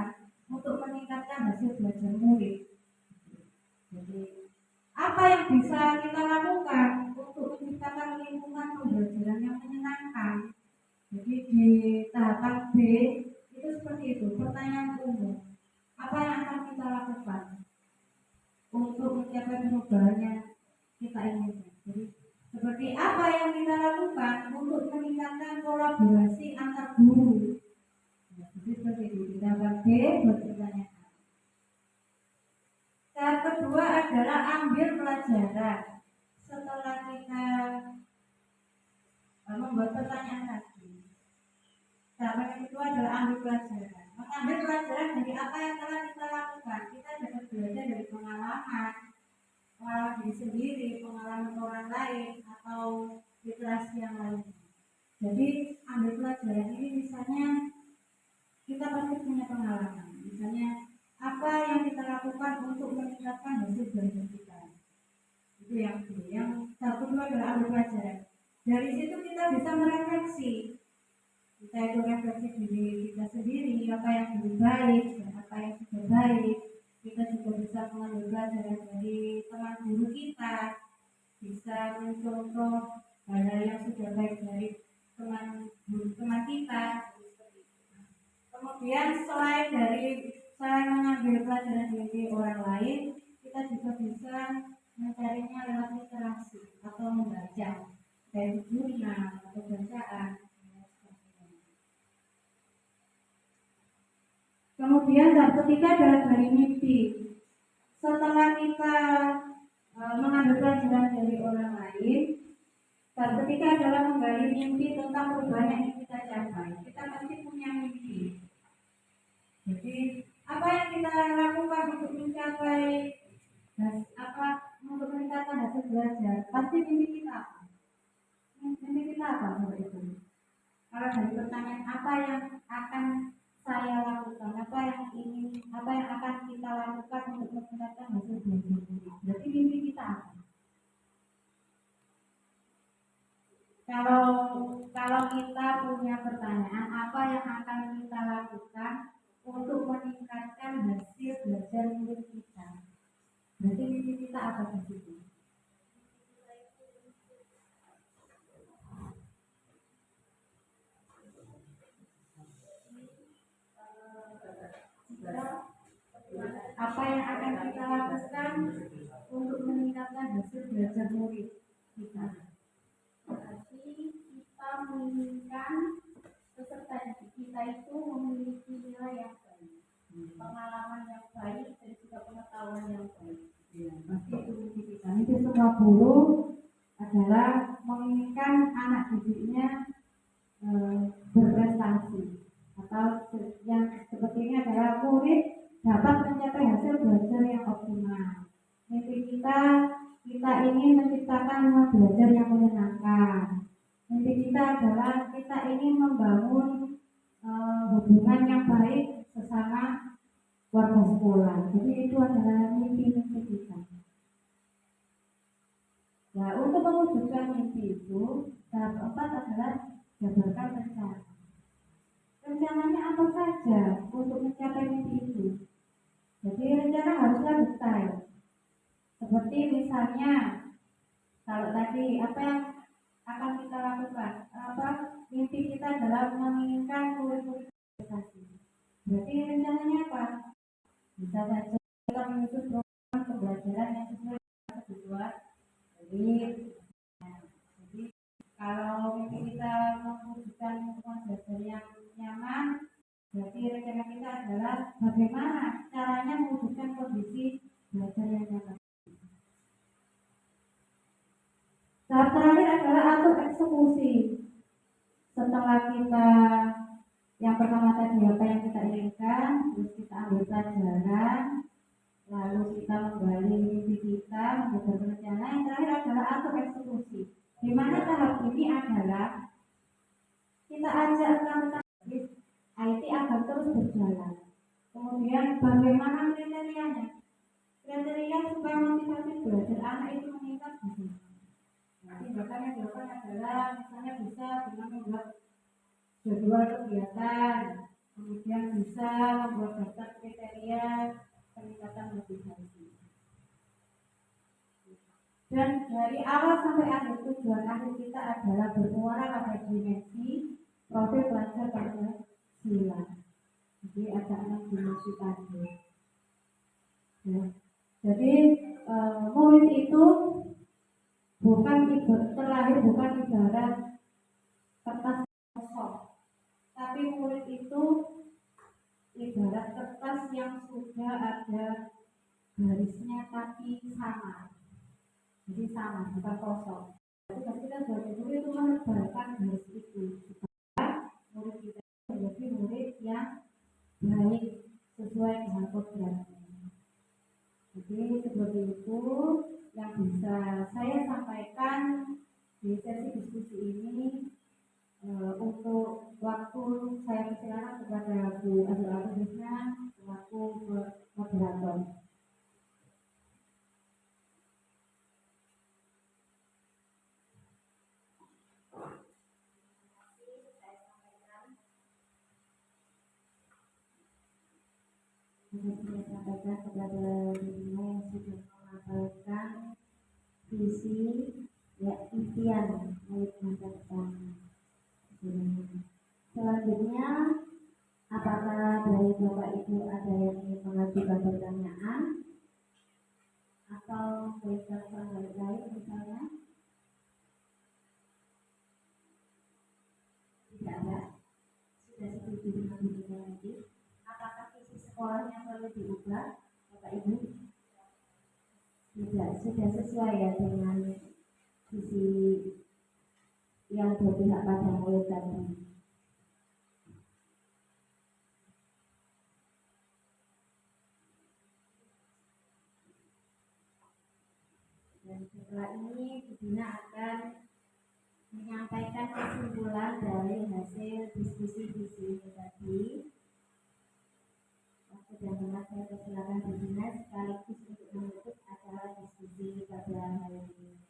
untuk meningkatkan hasil belajar murid? Jadi apa yang bisa kita lakukan untuk menciptakan lingkungan pembelajaran yang menyenangkan? Jadi di tahapan B itu seperti itu, pertanyaan umum. Apa yang akan kita lakukan untuk mencapai perubahan yang kita inginkan? Jadi seperti apa yang kita lakukan untuk meningkatkan kolaborasi antar guru? Jadi seperti itu, di tahapan B berpertanyaan. Tahap kedua adalah ambil pelajaran. Setelah kita membuat pertanyaan tadi, tahap yang kedua adalah ambil pelajaran. Mengambil pelajaran dari apa yang telah kita lakukan. Kita dapat belajar dari pengalaman diri sendiri, pengalaman orang lain, atau literasi yang lain. Jadi ambil pelajaran ini misalnya kita pasti punya pengalaman. Misalnya apa yang kita lakukan untuk meningkatkan hasil belajar kita. Itu yang kedua. Yang kedua adalah ambil pelajaran. Dari situ kita bisa merefleksi. Kita itu refleksi diri kita sendiri, apa yang lebih baik dan apa yang sudah baik. Kita juga bisa mengambil pelajaran dari teman guru kita, bisa mencontoh hal-hal yang sudah baik dari teman kita. Kemudian selain mengambil pelajaran dari orang lain, kita juga bisa mencarinya lewat literasi atau membaca dari jurnal atau bacaan. Kemudian tahap ketiga adalah dari mimpi. Setelah kita mengambil pelajaran dari orang lain, tahap ketiga adalah menggali mimpi tentang perubahan yang ingin kita capai. Kita pasti punya mimpi. Jadi apa yang kita lakukan untuk mencapai untuk meningkatkan hasil belajar, pasti mimpi kita apa? Mimpi kita apa seperti itu? Kalau dari pertanyaan apa yang akan saya lakukan, apa yang akan kita lakukan untuk meningkatkan hasil belajar, berarti mimpi kita apa? Kalau kita punya pertanyaan apa yang akan kita lakukan untuk meningkatkan hasil belajar murid kita, berarti mimpi kita apa di situ? Apa yang akan kita lakukan untuk meningkatkan hasil belajar murid kita? Berarti kita menginginkan peserta didik kita itu memiliki nilai yang baik, pengalaman yang baik, dan juga pengetahuan yang baik. Ya, pasti itu mimpi kita. Mimpi semua guru adalah menginginkan anak didiknya berprestasi, atau yang seperti ini adalah murid dapat mencapai hasil belajar yang optimal. Mimpi kita ingin menciptakan rumah belajar yang menyenangkan. Mimpi kita adalah kita ingin membangun hubungan yang baik sesama warga sekolah. Jadi itu adalah mimpi-mimpi kita. Nah, untuk mewujudkan mimpi itu, tahap keempat adalah jabarkan rencana. Rencananya apa saja untuk mencapai mimpi itu? Jadi rencana harusnya detail. Seperti misalnya, kalau tadi apa yang akan kita lakukan? Mimpi kita adalah menginginkan murid-murid berprestasi. Berarti rencananya apa? Bisa saja kita menyusun program pembelajaran yang sesuai dengan kebutuhan murid. Jadi kalau mimpi kita mewujudkan lingkungan belajar yang nyaman, berarti rencana kita adalah bagaimana caranya mewujudkan kondisi belajar yang nyaman. Tahap terakhir adalah atur eksekusi. Setelah kita yang pertama tadi apa yang kita inginkan, terus kita ambil pelajaran, lalu kita menggali mimpi kita, membuat rencana. Yang terakhir adalah atur eksekusi. Di mana tahap ini adalah kita ajak rekan-rekan IT agar terus berjalan. Kemudian bagaimana kriterianya? Kriteria supaya motivasi belajar anak itu meningkat bagaimana? Tindakan yang dilakukan adalah misalnya bisa dengan membuat jadwal kegiatan, kemudian bisa membuat daftar kriteria peningkatan motivasi. Dan dari awal sampai akhir tujuan akhir kita adalah bermuara pada dimensi profil pelajar Pancasila. Jadi ada 6 dimensi tadi. Ya. Jadi murid itu terlahir bukan ibarat kertas kosong, tapi murid itu ibarat kertas yang sudah ada garisnya tapi sama. Jadi sama, bukan kosong. Jadi kita sebagai murid itu menebalkan garis itu supaya murid kita menjadi murid yang baik sesuai dengan kodratnya. Jadi seperti itu yang bisa saya sampaikan di sesi diskusi ini. Untuk waktu saya persilakan kepada Bu Abdul Aziz selaku moderator. Saya sampaikan kepada dirinya yang sudah mengamalkan visi impian murid masa depan. Selanjutnya, apakah dari Bapak Ibu ada yang ingin mengajukan pertanyaan atau beritahu sesuai ya dengan visi yang berpihak pada murid tadi. Dan setelah ini Bu Dina akan menyampaikan kesimpulan dari hasil diskusi ini tadi. Waktu dan tempat saya persilakan Bu Dina sekaligus untuk menutup acara diskusi pada hari ini.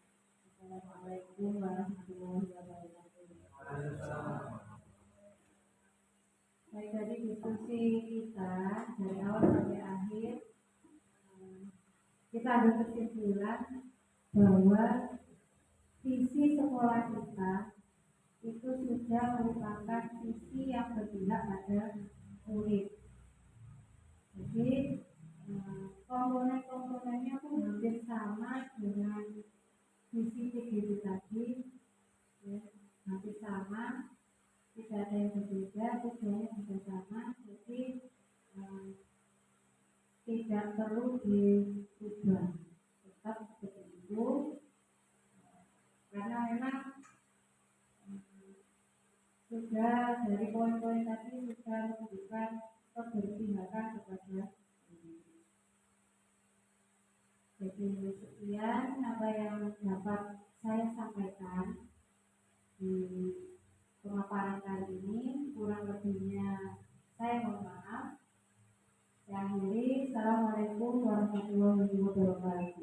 Assalamualaikum warahmatullahi wabarakatuh. Baik, dari diskusi kita dari awal sampai akhir, kita ambil kesimpulan bahwa visi sekolah kita itu sudah merupakan visi yang berpihak pada murid. Jadi komponen-komponennya pun hampir sama dengan visi PGB tadi, ya, hampir sama, tidak ada yang berbeda, tujuannya juga sama. Jadi tidak perlu diubah, tetap seperti itu, karena memang sudah dari poin-poin tadi sudah menunjukkan keberpihakan kepada ini. Jadi sekian apa yang dapat saya sampaikan di pemaparan kali ini, kurang lebihnya saya mohon maaf. Yang akhiri, Assalamualaikum warahmatullahi wabarakatuh.